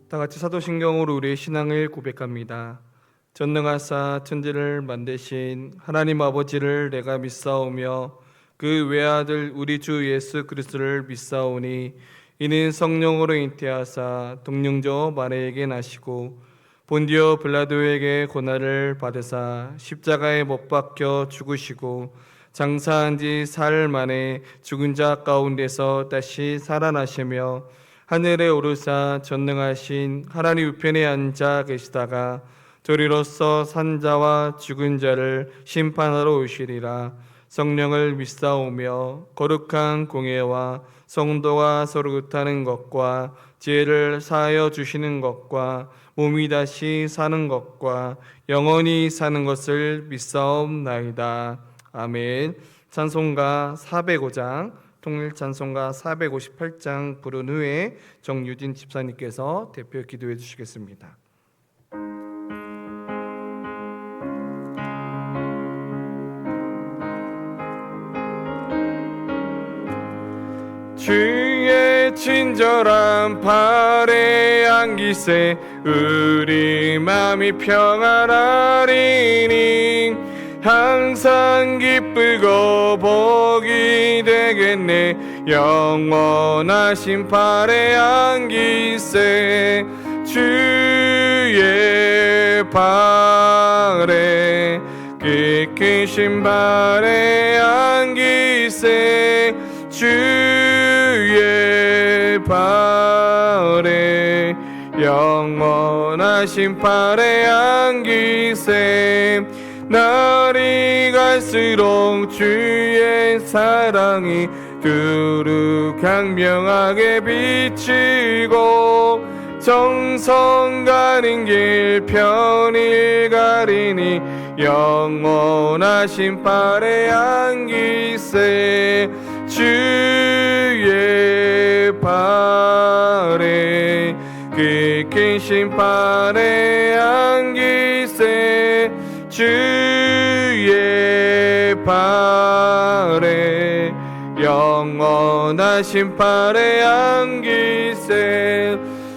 다 같이 사도신경으로 우리의 신앙을 고백합니다. 전능하사 천지를 만드신 하나님 아버지를 내가 믿사오며 그 외아들 우리 주 예수 그리스도를 믿사오니 이는 성령으로 잉태하사 동령조 마리아에게 나시고 본디오 빌라도에게 고난을 받으사 십자가에 못 박혀 죽으시고 장사한 지 사흘 만에 죽은 자 가운데서 다시 살아나시며 하늘에 오르사 전능하신 하나님 우편에 앉아 계시다가 저리로서 산자와 죽은 자를 심판하러 오시리라. 성령을 믿사오며 거룩한 공예와 성도가 서로 긋하는 것과 지혜를 사하여 주시는 것과 몸이 다시 사는 것과 영원히 사는 것을 믿사옵나이다. 아멘. 찬송가 405장 통일 찬송가 458장 부른 후에 정유진 집사님께서 대표 기도해 주시겠습니다. 주의 친절한 발에 안기세 우리 마음이 평안하리니 항상 기쁘고 복이 되겠네. 영원하신 발에 안기세 주의 발에 깊으신 발에 안기세 주의 발에 영원하신 발에 안기세. 날이 갈수록 주의 사랑이 두루 강명하게 비치고 정성 가는 길 편일 가리니 영원하신 발에 안기세 주의 발에 깊으신 발에 안기세 주의 발에 영원하신 발에 안기세.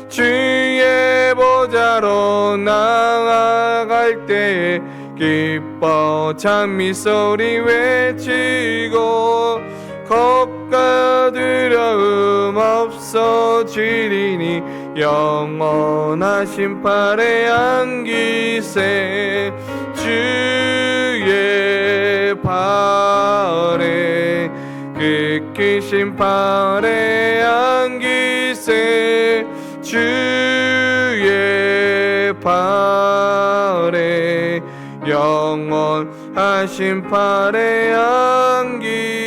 주의 보좌로 나아갈 때에 기뻐 찬미 소리 외치고 겁과 두려움 없어지리니 영원하신 발에 안기세 주의 발에 깊으신 발에 안기세 주의 발에 영원하신 발에 안기세.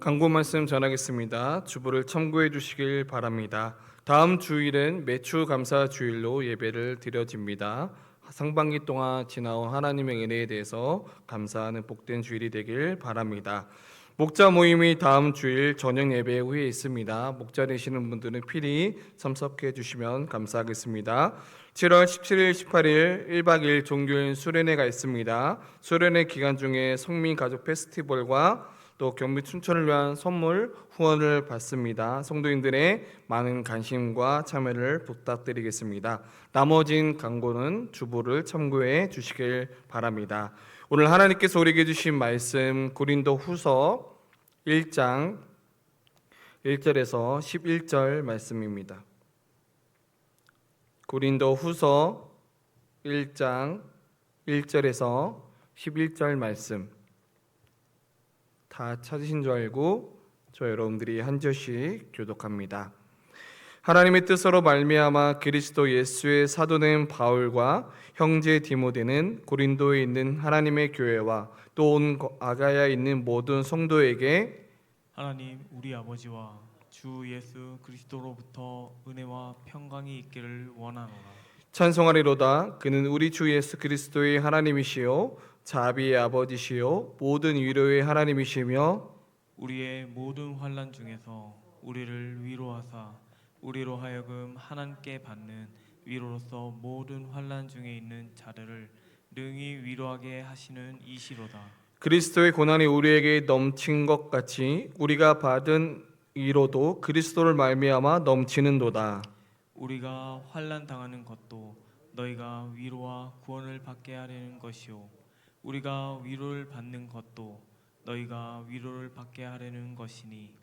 광고 말씀 전하겠습니다. 주보를 참고해 주시길 바랍니다. 다음 주일은 매주 감사 주일로 예배를 드려집니다. 상반기 동안 지나온 하나님의 은혜에 대해서 감사하는 복된 주일이 되길 바랍니다. 목자 모임이 다음 주일 저녁 예배 후에 있습니다. 목자 되시는 분들은 필히 참석해 주시면 감사하겠습니다. 7월 17일, 18일 1박 2일 종교인 수련회가 있습니다. 수련회 기간 중에 성민 가족 페스티벌과 또 경비 춘천을 위한 선물 후원을 받습니다. 성도인들의 많은 관심과 참여를 부탁드리겠습니다. 나머진 광고는 주보를 참고해 주시길 바랍니다. 오늘 하나님께서 우리에게 주신 말씀 고린도 후서 1장 1절에서 11절 말씀입니다. 고린도 후서 1장 1절에서 11절 말씀 다 찾으신 줄 알고 저 여러분들이 한 절씩 교독합니다. 하나님의 뜻으로 말미암아 그리스도 예수의 사도된 바울과 형제 디모데는 고린도에 있는 하나님의 교회와 또 온 아가야에 있는 모든 성도에게 하나님 우리 아버지와 주 예수 그리스도로부터 은혜와 평강이 있기를 원하노라. 찬송하리로다. 그는 우리 주 예수 그리스도의 하나님이시요 자비의 아버지시요 모든 위로의 하나님이시며 우리의 모든 환난 중에서 우리를 위로하사 우리로 하여금 하나님께 받는 위로로서 모든 환난 중에 있는 자들을 능히 위로하게 하시는 이시로다. 그리스도의 고난이 우리에게 넘친 것 같이 우리가 받은 위로도 그리스도를 말미암아 넘치는도다. 우리가 환난 당하는 것도 너희가 위로와 구원을 받게 하려는 것이요 우리가 위로를 받는 것도 너희가 위로를 받게 하려는 것이니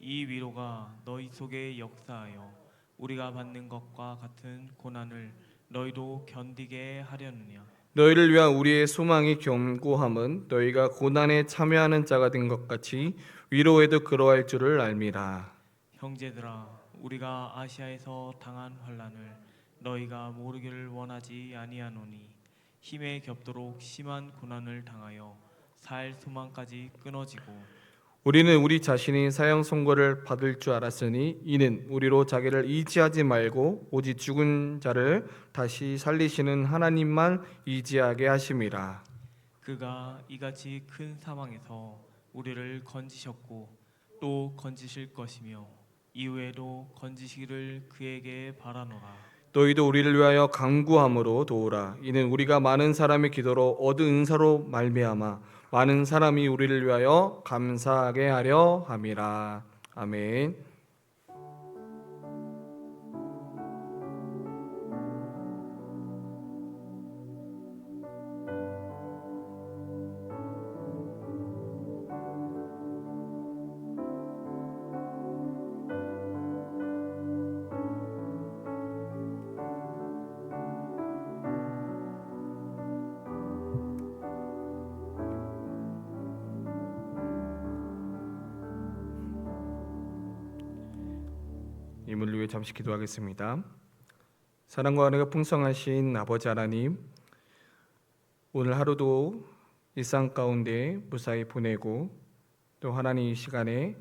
이 위로가 너희 속에 역사하여 우리가 받는 것과 같은 고난을 너희도 견디게 하려느냐. 너희를 위한 우리의 소망이 견고함은 너희가 고난에 참여하는 자가 된 것 같이 위로에도 그러할 줄을 알미라. 형제들아, 우리가 아시아에서 당한 환난을 너희가 모르기를 원하지 아니하노니 힘에 겹도록 심한 고난을 당하여 살 소망까지 끊어지고 우리는 우리 자신이 사형 선고를 받을 줄 알았으니 이는 우리로 자기를 의지하지 말고 오직 죽은 자를 다시 살리시는 하나님만 의지하게 하심이라. 그가 이같이 큰 사망에서 우리를 건지셨고 또 건지실 것이며 이후에도 건지시기를 그에게 바라노라. 너희도 우리를 위하여 간구함으로 도우라. 이는 우리가 많은 사람의 기도로 얻은 은사로 말미암아 많은 사람이 우리를 위하여 감사하게 하려 함이라. 아멘. 이물을 위해 잠시 기도하겠습니다. 사랑과 은혜가 풍성하신 아버지 하나님, 오늘 하루도 일상 가운데 무사히 보내고 또 하나님 이 시간에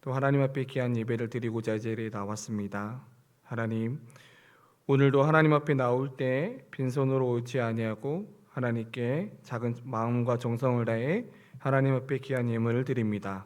또 하나님 앞에 귀한 예배를 드리고자 이 자리에 나왔습니다. 하나님, 오늘도 하나님 앞에 나올 때 빈손으로 오지 아니하고 하나님께 작은 마음과 정성을 다해 하나님 앞에 귀한 예물을 드립니다.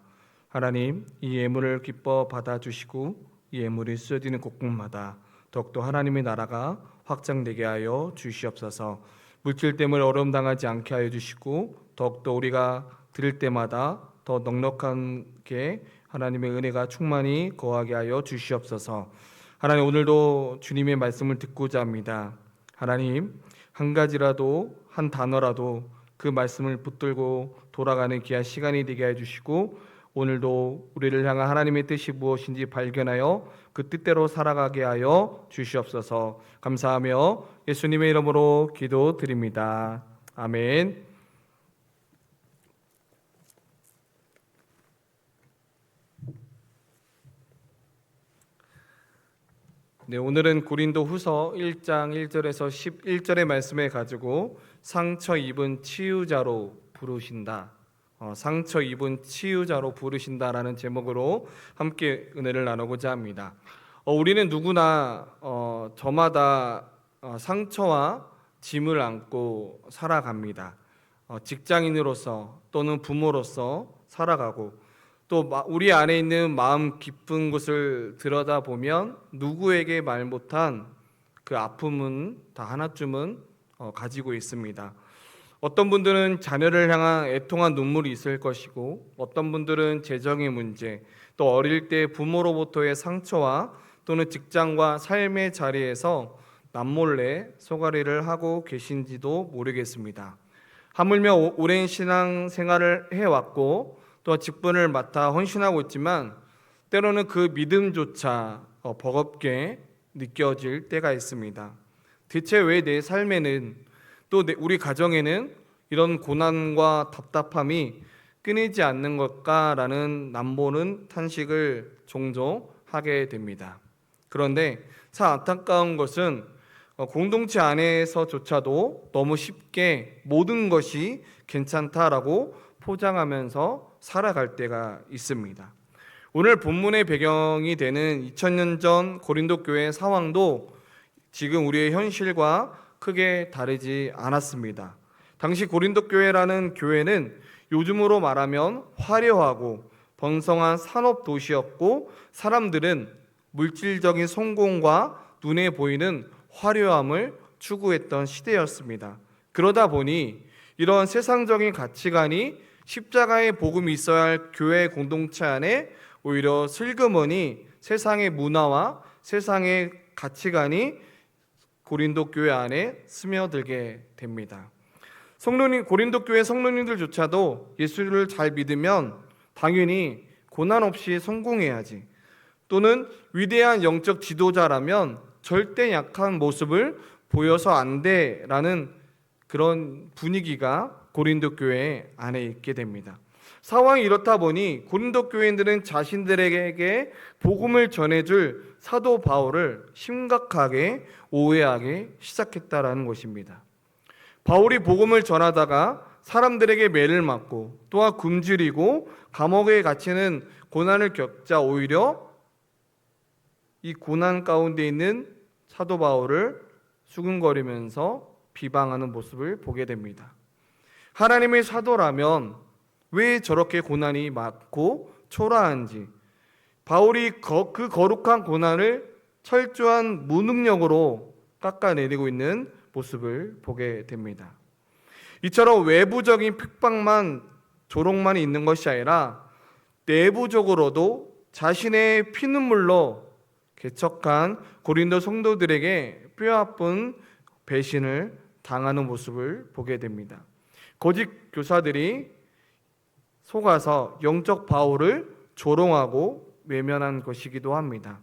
하나님, 이 예물을 기뻐 받아주시고 이 예물이 쓰여지는 곳곳마다 더욱더 하나님의 나라가 확장되게 하여 주시옵소서. 물질 때문에 어려움 당하지 않게 하여 주시고 더욱더 우리가 드릴 때마다 더 넉넉하게 하나님의 은혜가 충만히 거하게 하여 주시옵소서. 하나님, 오늘도 주님의 말씀을 듣고자 합니다. 하나님, 한 가지라도 한 단어라도 그 말씀을 붙들고 돌아가는 귀한 시간이 되게 해주시고 오늘도 우리를 향한 하나님의 뜻이 무엇인지 발견하여 그 뜻대로 살아가게 하여 주시옵소서. 감사하며 예수님의 이름으로 기도드립니다. 아멘. 네, 오늘은 고린도 후서 1장 1절에서 11절의 말씀을 가지고 상처 입은 치유자로 부르신다, 상처 입은 치유자로 부르신다라는 제목으로 함께 은혜를 나누고자 합니다. 우리는 누구나 저마다 상처와 짐을 안고 살아갑니다. 직장인으로서 또는 부모로서 살아가고 또 우리 안에 있는 마음 깊은 곳을 들여다보면 누구에게 말 못한 그 아픔은 다 하나쯤은 가지고 있습니다. 어떤 분들은 자녀를 향한 애통한 눈물이 있을 것이고 어떤 분들은 재정의 문제, 또 어릴 때 부모로부터의 상처와 또는 직장과 삶의 자리에서 남몰래 소가리를 하고 계신지도 모르겠습니다. 하물며 오랜 신앙 생활을 해왔고 또 직분을 맡아 헌신하고 있지만 때로는 그 믿음조차 버겁게 느껴질 때가 있습니다. 대체 왜 내 삶에는 또 우리 가정에는 이런 고난과 답답함이 끊이지 않는 걸까라는 남보는 탄식을 종종 하게 됩니다. 그런데 참 안타까운 것은 공동체 안에서조차도 너무 쉽게 모든 것이 괜찮다라고 포장하면서 살아갈 때가 있습니다. 오늘 본문의 배경이 되는 2000년 전 고린도 교회 상황도 지금 우리의 현실과 크게 다르지 않았습니다. 당시 고린도 교회라는 교회는 요즘으로 말하면 화려하고 번성한 산업 도시였고 사람들은 물질적인 성공과 눈에 보이는 화려함을 추구했던 시대였습니다. 그러다 보니 이런 세상적인 가치관이 십자가의 복음이 있어야 할 교회 공동체 안에 오히려 슬그머니 세상의 문화와 세상의 가치관이 고린도 교회 안에 스며들게 됩니다. 고린도 교회 성도님들조차도 예수를 잘 믿으면 당연히 고난 없이 성공해야지, 또는 위대한 영적 지도자라면 절대 약한 모습을 보여서 안 돼라는 그런 분위기가 고린도 교회 안에 있게 됩니다. 상황이 이렇다 보니 고린도 교인들은 자신들에게 복음을 전해줄 사도 바울을 심각하게 오해하기 시작했다라는 것입니다. 바울이 복음을 전하다가 사람들에게 매를 맞고 또한 굶주리고 감옥에 갇히는 고난을 겪자 오히려 이 고난 가운데 있는 사도 바울을 수근거리면서 비방하는 모습을 보게 됩니다. 하나님의 사도라면 왜 저렇게 고난이 많고 초라한지, 바울이 그 거룩한 고난을 철저한 무능력으로 깎아내리고 있는 모습을 보게 됩니다. 이처럼 외부적인 핍박만 조롱만 있는 것이 아니라 내부적으로도 자신의 피눈물로 개척한 고린도 성도들에게 뼈아픈 배신을 당하는 모습을 보게 됩니다. 거짓 교사들이 속아서 영적 바울을 조롱하고 외면한 것이기도 합니다.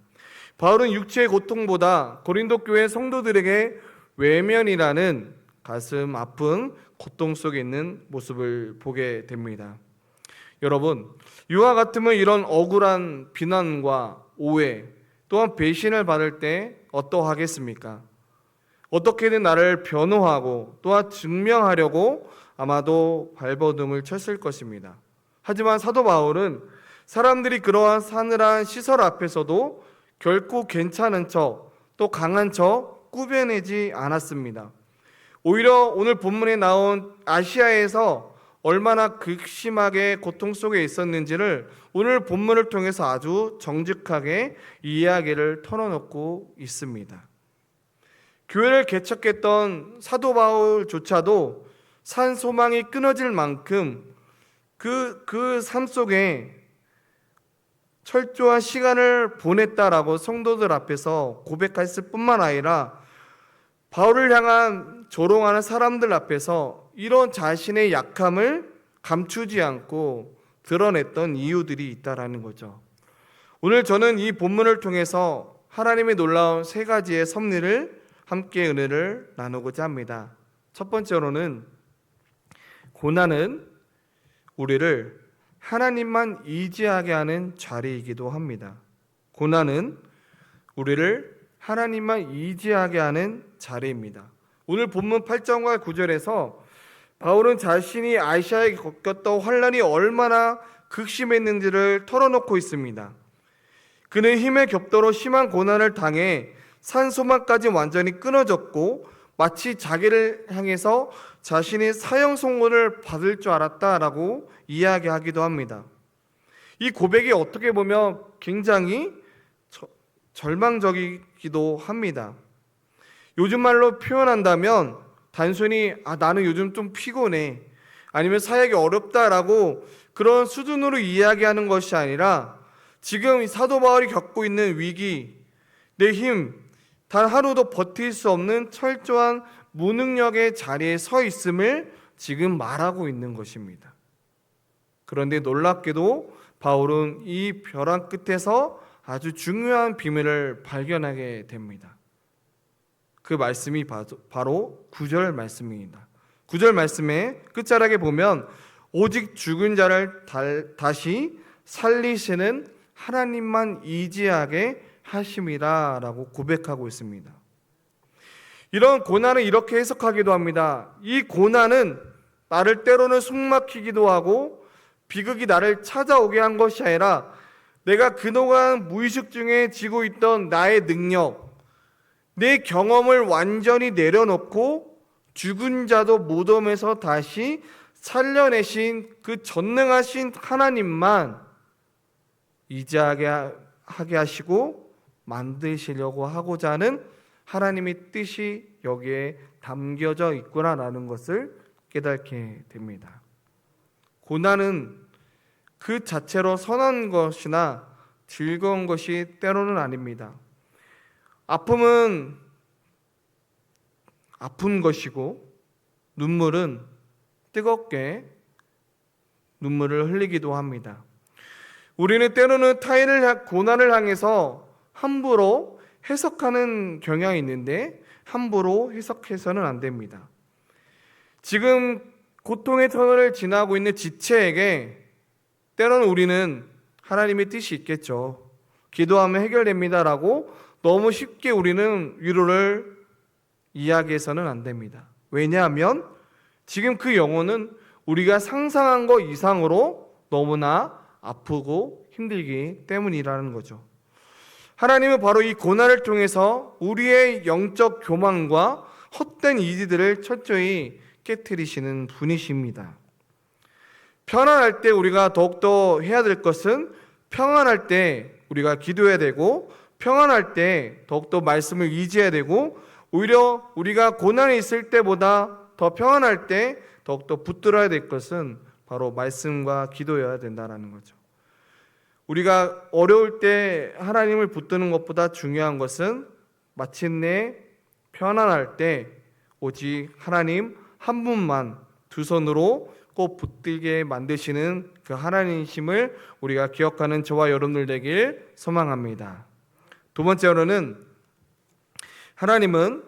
바울은 육체의 고통보다 고린도 교회 성도들에게 외면이라는 가슴 아픈 고통 속에 있는 모습을 보게 됩니다. 여러분, 이와 같으면 이런 억울한 비난과 오해 또한 배신을 받을 때 어떠하겠습니까? 어떻게든 나를 변호하고 또한 증명하려고 아마도 발버둥을 쳤을 것입니다. 하지만 사도 바울은 사람들이 그러한 싸늘한 시설 앞에서도 결코 괜찮은 척 또 강한 척 꾸며내지 않았습니다. 오히려 오늘 본문에 나온 아시아에서 얼마나 극심하게 고통 속에 있었는지를 오늘 본문을 통해서 아주 정직하게 이야기를 털어놓고 있습니다. 교회를 개척했던 사도 바울조차도 산 소망이 끊어질 만큼 그 삶 속에 철저한 시간을 보냈다라고 성도들 앞에서 고백했을 뿐만 아니라 바울을 향한 조롱하는 사람들 앞에서 이런 자신의 약함을 감추지 않고 드러냈던 이유들이 있다라는 거죠. 오늘 저는 이 본문을 통해서 하나님의 놀라운 세 가지의 섭리를 함께 은혜를 나누고자 합니다. 첫 번째로는 고난은 우리를 하나님만 의지하게 하는 자리이기도 합니다. 고난은 우리를 하나님만 의지하게 하는 자리입니다. 오늘 본문 8절과 9절에서 바울은 자신이 아시아에 겪었던 환란이 얼마나 극심했는지를 털어놓고 있습니다. 그는 힘의 격도로 심한 고난을 당해 산소망까지 완전히 끊어졌고 마치 자기를 향해서 자신이 사형 선고를 받을 줄 알았다라고 이야기하기도 합니다. 이 고백이 어떻게 보면 굉장히 절망적이기도 합니다. 요즘 말로 표현한다면 단순히 나는 요즘 좀 피곤해, 아니면 사역이 어렵다라고 그런 수준으로 이야기하는 것이 아니라 지금 사도 바울이 겪고 있는 위기, 내 힘, 단 하루도 버틸 수 없는 철저한 무능력의 자리에 서 있음을 지금 말하고 있는 것입니다. 그런데 놀랍게도 바울은 이 벼랑 끝에서 아주 중요한 비밀을 발견하게 됩니다. 그 말씀이 바로 9절 말씀입니다. 9절 말씀의 끝자락에 보면 오직 죽은 자를 다시 살리시는 하나님만 의지하게 하심이라 라고 고백하고 있습니다. 이런 고난을 이렇게 해석하기도 합니다. 이 고난은 나를 때로는 숨막히기도 하고 비극이 나를 찾아오게 한 것이 아니라 내가 그동안 무의식 중에 지고 있던 나의 능력, 내 경험을 완전히 내려놓고 죽은 자도 무덤에서 다시 살려내신 그 전능하신 하나님만 의지하게 하시고 만드시려고 하고자 하는 하나님의 뜻이 여기에 담겨져 있구나라는 것을 깨닫게 됩니다. 고난은 그 자체로 선한 것이나 즐거운 것이 때로는 아닙니다. 아픔은 아픈 것이고 눈물은 뜨겁게 눈물을 흘리기도 합니다. 우리는 때로는 타인을 고난을 향해서 함부로 해석하는 경향이 있는데 함부로 해석해서는 안 됩니다. 지금 고통의 터널을 지나고 있는 지체에게 때로는 우리는 하나님의 뜻이 있겠죠, 기도하면 해결됩니다라고 너무 쉽게 우리는 위로를 이야기해서는 안 됩니다. 왜냐하면 지금 그 영혼은 우리가 상상한 것 이상으로 너무나 아프고 힘들기 때문이라는 거죠. 하나님은 바로 이 고난을 통해서 우리의 영적 교만과 헛된 이지들을 철저히 깨트리시는 분이십니다. 편안할 때 우리가 더욱더 해야 될 것은 평안할 때 우리가 기도해야 되고, 평안할 때 더욱더 말씀을 의지해야 되고, 오히려 우리가 고난이 있을 때보다 더 평안할 때 더욱더 붙들어야 될 것은 바로 말씀과 기도여야 된다는 거죠. 우리가 어려울 때 하나님을 붙드는 것보다 중요한 것은 마침내 편안할 때 오직 하나님 한 분만 두 손으로 꼭 붙들게 만드시는 그 하나님이심을 우리가 기억하는 저와 여러분들 되길 소망합니다. 두 번째로는 하나님은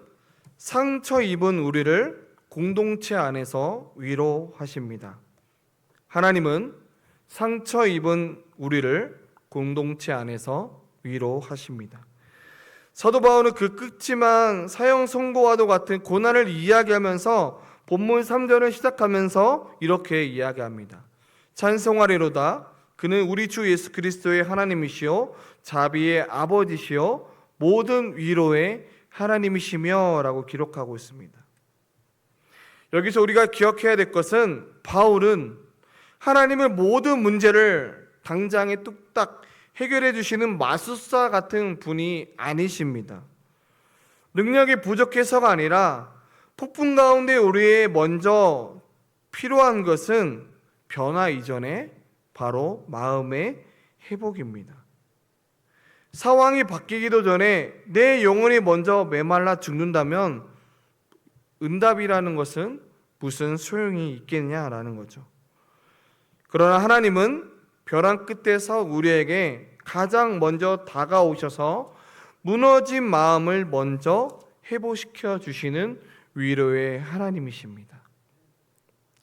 상처 입은 우리를 공동체 안에서 위로하십니다. 하나님은 상처 입은 우리를 공동체 안에서 위로하십니다. 사도 바울은 그 끝지만 사형 선고와도 같은 고난을 이야기하면서 본문 3절을 시작하면서 이렇게 이야기합니다. 찬송하리로다. 그는 우리 주 예수 그리스도의 하나님이시요 자비의 아버지시요 모든 위로의 하나님이시며 라고 기록하고 있습니다. 여기서 우리가 기억해야 될 것은 바울은 하나님의 모든 문제를 당장에 뚝딱 해결해 주시는 마술사 같은 분이 아니십니다. 능력이 부족해서가 아니라 폭풍 가운데 우리의 먼저 필요한 것은 변화 이전에 바로 마음의 회복입니다. 상황이 바뀌기도 전에 내 영혼이 먼저 메말라 죽는다면 응답이라는 것은 무슨 소용이 있겠냐라는 거죠. 그러나 하나님은 벼랑 끝에서 우리에게 가장 먼저 다가오셔서 무너진 마음을 먼저 회복시켜 주시는 위로의 하나님이십니다.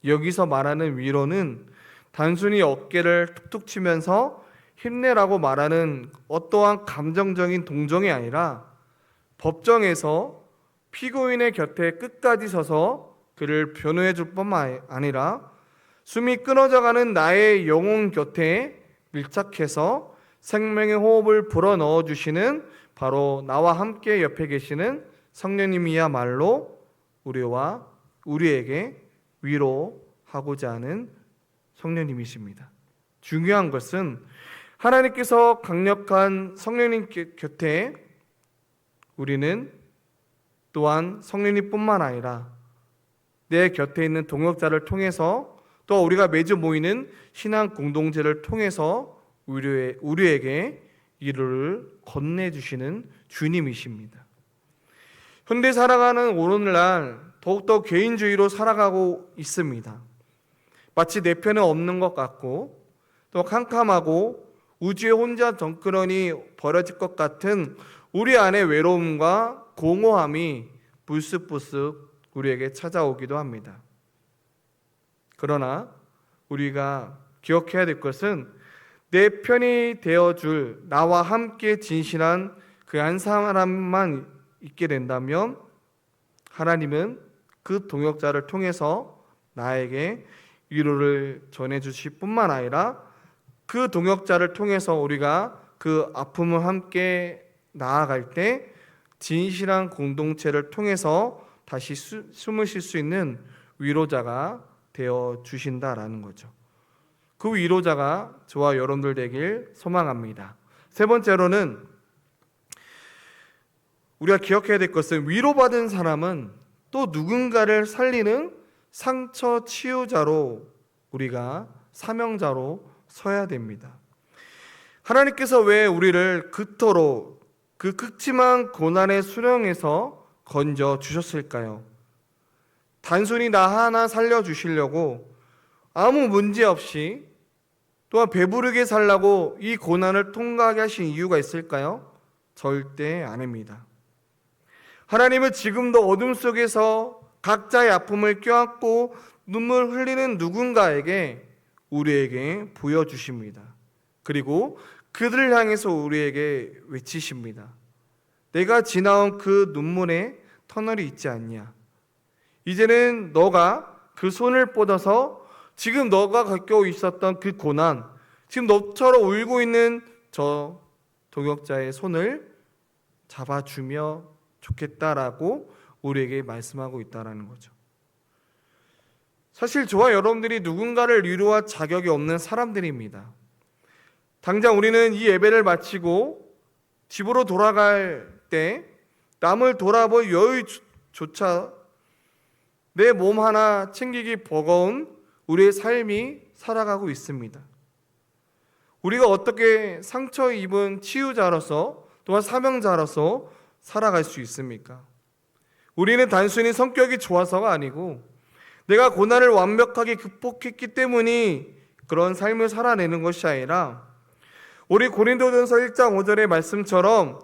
여기서 말하는 위로는 단순히 어깨를 툭툭 치면서 힘내라고 말하는 어떠한 감정적인 동정이 아니라 법정에서 피고인의 곁에 끝까지 서서 그를 변호해 줄 뿐만 아니라 숨이 끊어져가는 나의 영혼 곁에 밀착해서 생명의 호흡을 불어넣어 주시는 바로 나와 함께 옆에 계시는 성령님이야말로 우리에게 위로하고자 하는 성령님이십니다. 중요한 것은 하나님께서 강력한 성령님 곁에 우리는 또한 성령님뿐만 아니라 내 곁에 있는 동역자를 통해서 또 우리가 매주 모이는 신앙 공동체를 통해서 우리에게 위로를 건네주시는 주님이십니다. 현대 살아가는 오늘날 더욱더 개인주의로 살아가고 있습니다. 마치 내 편은 없는 것 같고 또 캄캄하고 우주에 혼자 덩그러니 버려질 것 같은 우리 안의 외로움과 공허함이 불쑥불쑥 우리에게 찾아오기도 합니다. 그러나 우리가 기억해야 될 것은 내 편이 되어줄 나와 함께 진실한 그 한 사람만 있게 된다면 하나님은 그 동역자를 통해서 나에게 위로를 전해주실 뿐만 아니라 그 동역자를 통해서 우리가 그 아픔을 함께 나아갈 때 진실한 공동체를 통해서 다시 숨을 쉴 수 있는 위로자가 되어 주신다라는 거죠. 그 위로자가 저와 여러분들 되길 소망합니다. 세 번째로는 우리가 기억해야 될 것은 위로받은 사람은 또 누군가를 살리는 상처 치유자로 우리가 사명자로 서야 됩니다. 하나님께서 왜 우리를 그토록 그 극심한 고난의 수렁에서 건져 주셨을까요? 단순히 나 하나 살려주시려고 아무 문제 없이 또한 배부르게 살라고 이 고난을 통과하게 하신 이유가 있을까요? 절대 아닙니다. 하나님은 지금도 어둠 속에서 각자의 아픔을 껴안고 눈물 흘리는 누군가에게 우리에게 보여주십니다. 그리고 그들을 향해서 우리에게 외치십니다. 내가 지나온 그 눈물의 터널이 있지 않냐? 이제는 너가 그 손을 뻗어서 지금 너가 겪고 있었던 그 고난, 지금 너처럼 울고 있는 저 동역자의 손을 잡아주며 좋겠다라고 우리에게 말씀하고 있다라는 거죠. 사실 저와 여러분들이 누군가를 위로할 자격이 없는 사람들입니다. 당장 우리는 이 예배를 마치고 집으로 돌아갈 때 남을 돌아볼 여유조차 내 몸 하나 챙기기 버거운 우리의 삶이 살아가고 있습니다. 우리가 어떻게 상처 입은 치유자로서 또한 사명자로서 살아갈 수 있습니까? 우리는 단순히 성격이 좋아서가 아니고 내가 고난을 완벽하게 극복했기 때문에 그런 삶을 살아내는 것이 아니라 우리 고린도전서 1장 5절의 말씀처럼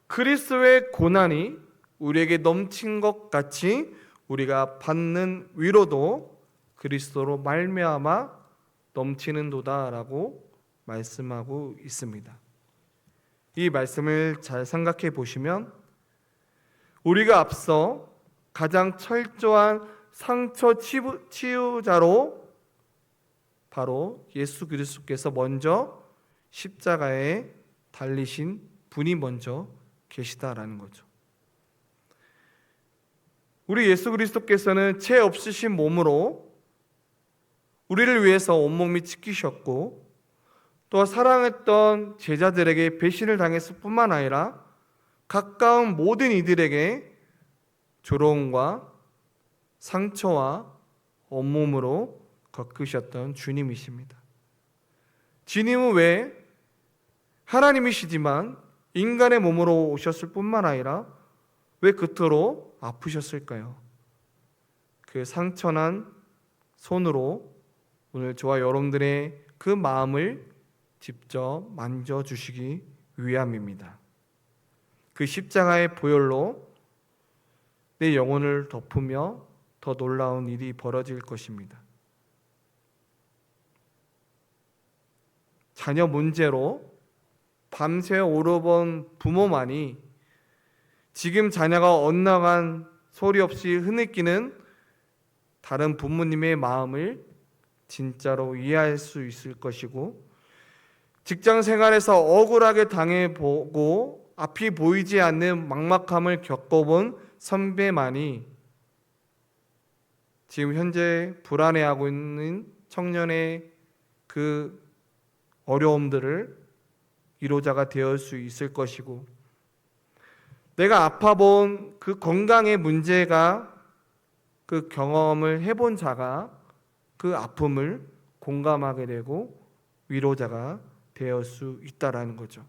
그리스도의 고난이 우리에게 넘친 것 같이 우리가 받는 위로도 그리스도로 말미암아 넘치는도다라고 말씀하고 있습니다. 이 말씀을 잘 생각해 보시면 우리가 앞서 가장 철저한 상처 치유자로 바로 예수 그리스도께서 먼저 십자가에 달리신 분이 먼저 계시다라는 거죠. 우리 예수 그리스도께서는 죄 없으신 몸으로 우리를 위해서 온몸이 찢기셨고 또 사랑했던 제자들에게 배신을 당했을 뿐만 아니라 가까운 모든 이들에게 조롱과 상처와 온몸으로 겪으셨던 주님이십니다. 주님은 왜 하나님이시지만 인간의 몸으로 오셨을 뿐만 아니라 왜 그토록 아프셨을까요? 그 상처난 손으로 오늘 저와 여러분들의 그 마음을 직접 만져주시기 위함입니다. 그 십자가의 보혈로 내 영혼을 덮으며 더 놀라운 일이 벌어질 것입니다. 자녀 문제로 밤새 오르본 부모만이 지금 자녀가 엇나간 소리 없이 흐느끼는 다른 부모님의 마음을 진짜로 이해할 수 있을 것이고, 직장 생활에서 억울하게 당해보고 앞이 보이지 않는 막막함을 겪어본 선배만이 지금 현재 불안해하고 있는 청년의 그 어려움들을 위로자가 되어 수 있을 것이고, 내가 아파본 그 건강의 문제가 그 경험을 해본 자가 그 아픔을 공감하게 되고 위로자가 되어 수 있다라는 거죠.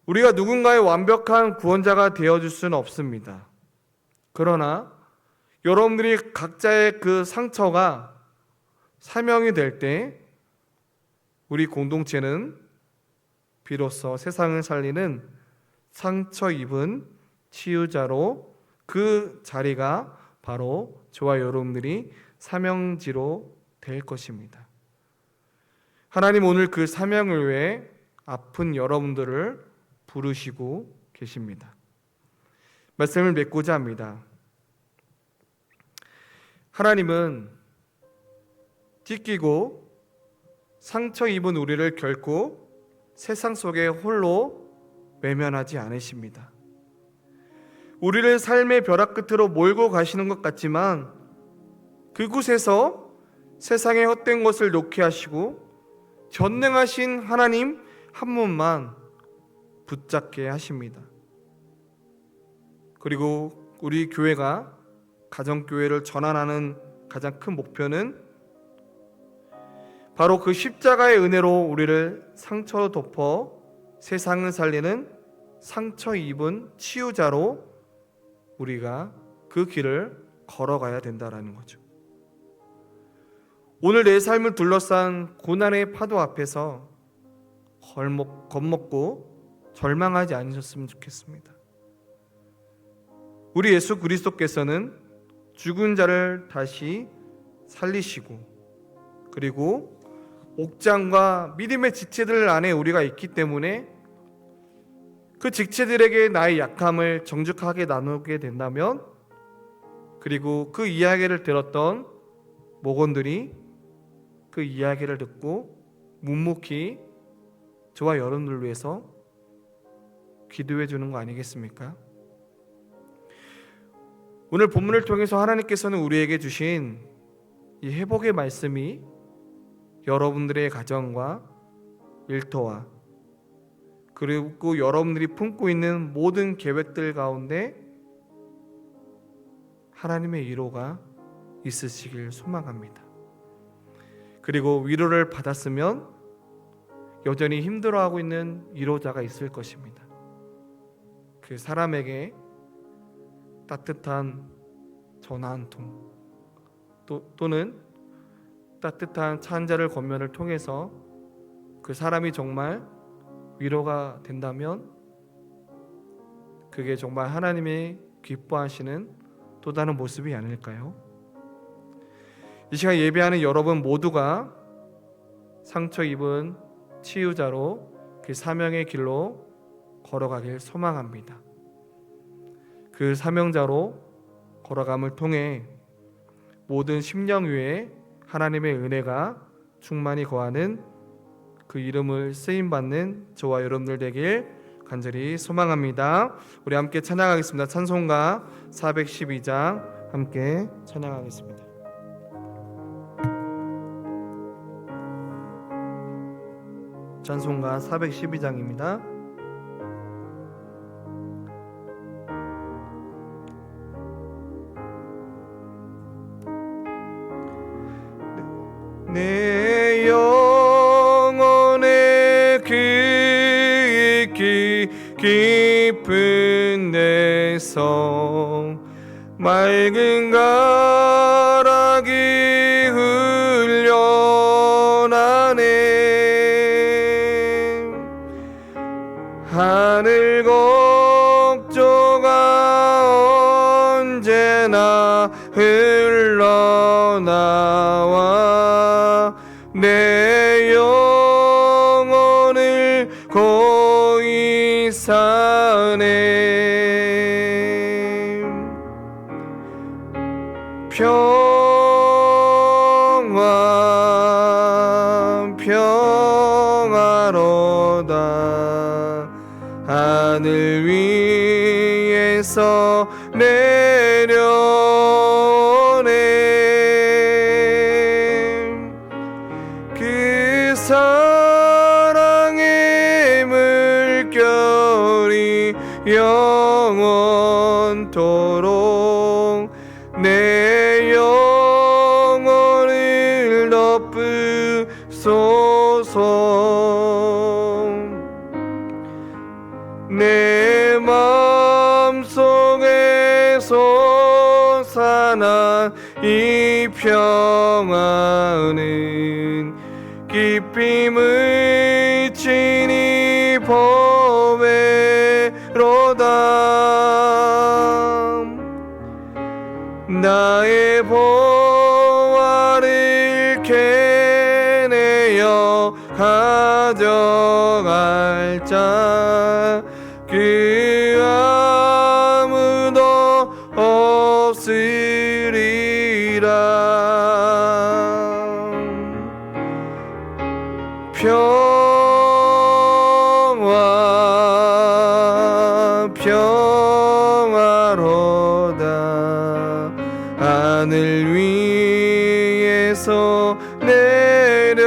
우리가 누군가의 완벽한 구원자가 되어줄 수는 없습니다. 그러나 여러분들이 각자의 그 상처가 사명이 될 때 우리 공동체는 비로소 세상을 살리는 상처 입은 치유자로, 그 자리가 바로 저와 여러분들이 사명지로 될 것입니다. 하나님 오늘 그 사명을 위해 아픈 여러분들을 부르시고 계십니다. 말씀을 맺고자 합니다. 하나님은 찢기고 상처 입은 우리를 결코 세상 속에 홀로 외면하지 않으십니다. 우리를 삶의 벼락 끝으로 몰고 가시는 것 같지만 그곳에서 세상의 헛된 것을 놓게 하시고 전능하신 하나님 한 분만 붙잡게 하십니다. 그리고 우리 교회가 가정교회를 전환하는 가장 큰 목표는 바로 그 십자가의 은혜로 우리를 상처로 덮어 세상을 살리는 상처 입은 치유자로 우리가 그 길을 걸어가야 된다라는 거죠. 오늘 내 삶을 둘러싼 고난의 파도 앞에서 겁먹고 절망하지 않으셨으면 좋겠습니다. 우리 예수 그리스도께서는 죽은 자를 다시 살리시고, 그리고 옥장과 믿음의 지체들 안에 우리가 있기 때문에 그 지체들에게 나의 약함을 정직하게 나누게 된다면, 그리고 그 이야기를 들었던 목원들이 그 이야기를 듣고 묵묵히 저와 여러분들을 위해서 기도해 주는 거 아니겠습니까? 오늘 본문을 통해서 하나님께서는 우리에게 주신 이 회복의 말씀이 여러분들의 가정과 일터와 그리고 여러분들이 품고 있는 모든 계획들 가운데 하나님의 위로가 있으시길 소망합니다. 그리고 위로를 받았으면 여전히 힘들어하고 있는 위로자가 있을 것입니다. 그 사람에게 따뜻한 전화 한 통, 또는 따뜻한 차 한 잔을 건면을 통해서 그 사람이 정말 위로가 된다면 그게 정말 하나님이 기뻐하시는 또 다른 모습이 아닐까요? 이 시간 예배하는 여러분 모두가 상처 입은 치유자로 그 사명의 길로 걸어가길 소망합니다. 그 사명자로 걸어감을 통해 모든 심령 위에 하나님의 은혜가 충만히 거하는 그 이름을 쓰임받는 저와 여러분들 되길 간절히 소망합니다. 우리 함께 찬양하겠습니다. 찬송가 412장 함께 찬양하겠습니다. 찬송가 412장입니다. 내 영혼의 그 깊은 데서 맑은 가락이 흘려나네. 하늘 곡조가 언제나 흘러나와 내 영혼을 고이 사네. 평화로다. 하늘 위에서 내려오네. 그 사랑의 물결이 영원토록 내 영혼을 덮으소서. 내 마음속에 솟아난 이 평화는 기쁨의 진이 보배로다. 나의 보화를 캐내어 가져갈 자 그 아무도 없으리라. 평화로다. 하늘 위에서 내려오네.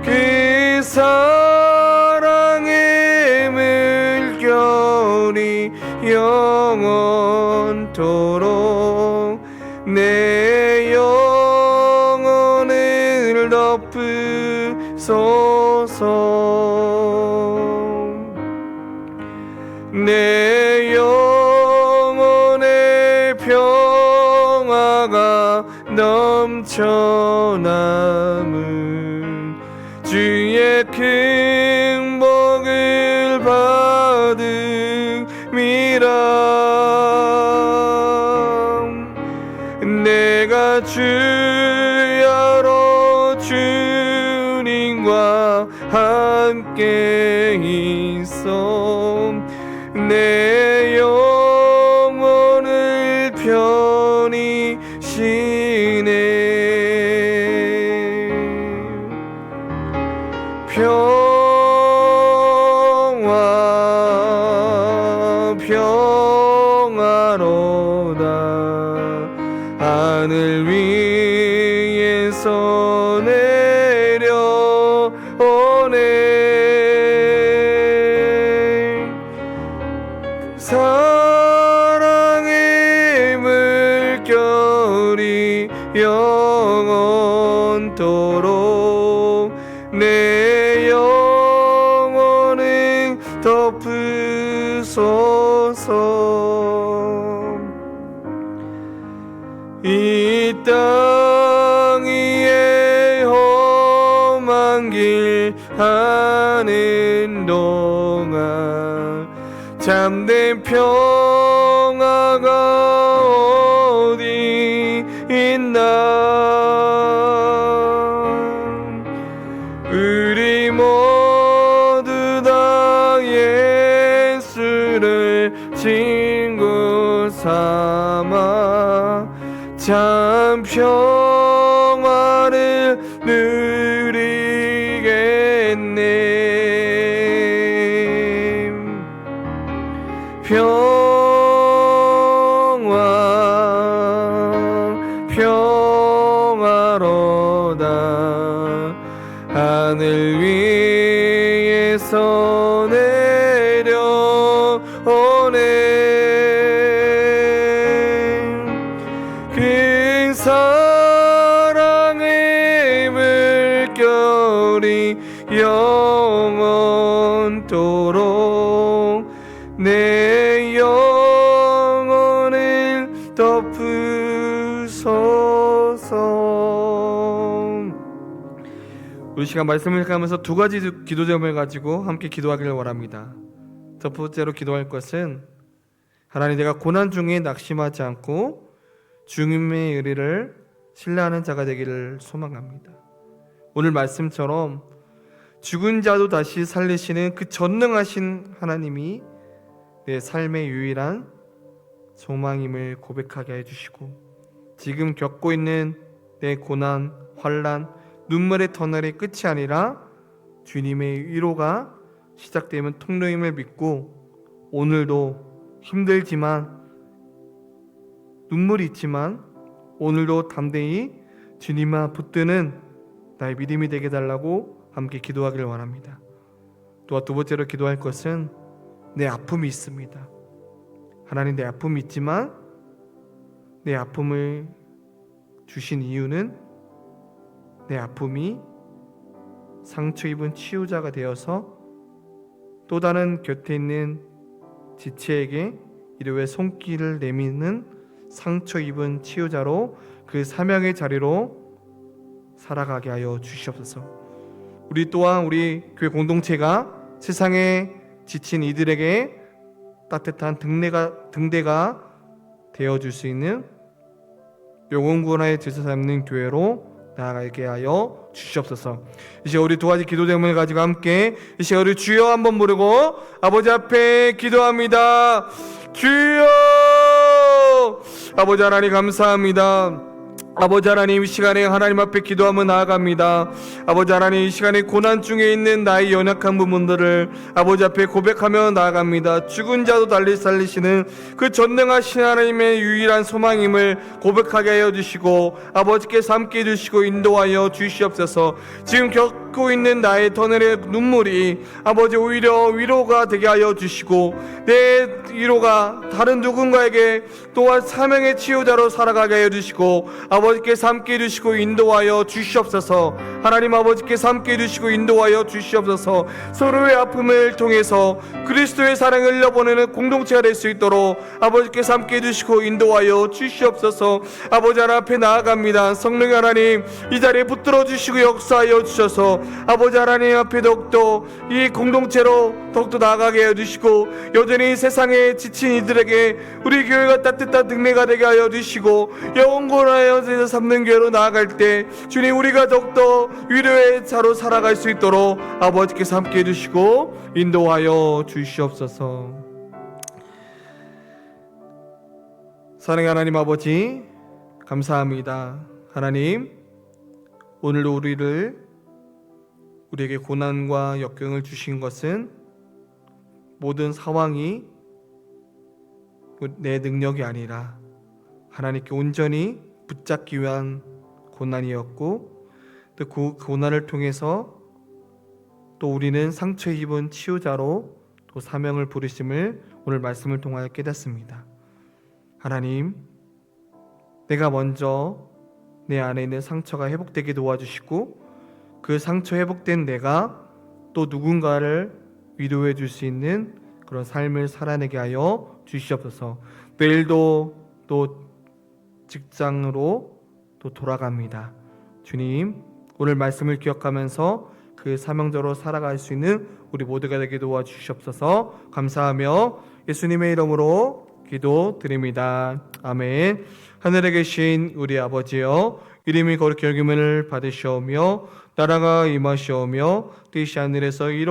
그 사랑의 물결이 영원토록 내 영혼을 덮으소서. 내 영혼의 평화가 넘쳐남은 주의 큰 복을 받음이라. 내가 주야로 주님과 함께 있어 내 영혼을 편히 쉬네. 평화로다. 하늘 위에서 내려오네. 사랑의 물결이 영원토록 내 영혼을 덮으소서. 이 땅 위에 험한 길 하는 동안 참된 평화가 어디 있나. 우리 모두 다 예수를 친구 삼아 참 평화를 누리겠네. 평화로다. 하늘 위에서 내려오네. 그 사랑의 물결이 영원토록 내 영혼을 덮으소서. 우리 시간 말씀을 가면서 두 가지 기도 제목을 가지고 함께 기도하기를 원합니다. 첫 번째로 기도할 것은 하나님, 내가 고난 중에 낙심하지 않고 주님의 의리를 신뢰하는 자가 되기를 소망합니다. 오늘 말씀처럼 죽은 자도 다시 살리시는 그 전능하신 하나님이 내 삶의 유일한 소망임을 고백하게 해주시고, 지금 겪고 있는 내 고난, 환난, 눈물의 터널이 끝이 아니라 주님의 위로가 시작되면 통로임을 믿고, 오늘도 힘들지만 눈물이 있지만 오늘도 담대히 주님만 붙드는 나의 믿음이 되게 달라고 함께 기도하기를 원합니다. 또한 두 번째로 기도할 것은 내 아픔이 있습니다. 하나님, 내 아픔이 있지만 내 아픔을 주신 이유는 내 아픔이 상처 입은 치유자가 되어서 또 다른 곁에 있는 지체에게 이르되 손길을 내미는 상처 입은 치유자로 그 사명의 자리로 살아가게 하여 주시옵소서. 우리 또한 우리 교회 공동체가 세상에 지친 이들에게 따뜻한 등대가 되어줄 수 있는 영혼구원의 질서 잡는 교회로 나아가게 하여 주시옵소서. 이 시간 우리 두 가지 기도 제목을 가지고 함께 이 시간 우리 주여 한번 부르고 아버지 앞에 기도합니다. 주여! 아버지 하나님 감사합니다. 아버지 하나님, 이 시간에 하나님 앞에 기도하며 나아갑니다. 아버지 하나님, 이 시간에 고난 중에 있는 나의 연약한 부분들을 아버지 앞에 고백하며 나아갑니다. 죽은 자도 달리 살리시는 그 전능하신 하나님의 유일한 소망임을 고백하게 하여 주시고, 아버지께서 함께 해주시고 인도하여 주시옵소서. 지금 겪고 있는 나의 터널의 눈물이 아버지 오히려 위로가 되게 하여 주시고, 내 위로가 다른 누군가에게 또한 사명의 치유자로 살아가게 하여 주시고, 아버지께서 함께 해주시고 인도하여 주시옵소서. 하나님 아버지께서 함께 해주시고 인도하여 주시옵소서. 서로의 아픔을 통해서 그리스도의 사랑을 흘려보내는 공동체가 될 수 있도록 아버지께서 함께 해주시고 인도하여 주시옵소서. 아버지 하나님 앞에 나아갑니다. 성령 하나님, 이 자리에 붙들어 주시고 역사하여 주셔서 아버지 하나님 앞에 더욱더 이 공동체로 더욱더 나아가게 해주시고, 여전히 세상에 지친 이들에게 우리 교회가 따뜻한 등대가 되게 하여 주시고, 영원하여 삼는 교회로 나아갈 때 주님, 우리가 더욱더 위로의 자로 살아갈 수 있도록 아버지께서 함께 해주시고 인도하여 주시옵소서. 사랑의 하나님 아버지, 감사합니다. 하나님, 오늘도 우리에게 고난과 역경을 주신 것은 모든 상황이 내 능력이 아니라 하나님께 온전히 붙잡기 위한 고난이었고, 또 그 고난을 통해서 또 우리는 상처 입은 치유자로 또 사명을 부르심을 오늘 말씀을 통하여 깨닫습니다. 하나님, 내가 먼저 내 안에 있는 상처가 회복되게 도와주시고, 그 상처 회복된 내가 또 누군가를 위로해 줄 수 있는 그런 삶을 살아내게 하여 주시옵소서. 내일도 또 직장으로 또 돌아갑니다. 주님, 오늘 말씀을 기억하면서 그 사명자로 살아갈 수 있는 우리 모두가 되게 도와주시옵소서. 감사하며 예수님의 이름으로 기도드립니다. 아멘. 하늘에 계신 우리 아버지여, 이름이 거룩히 여김을 받으시오며 나라가 임하시오며 뜻이 하늘에서 이루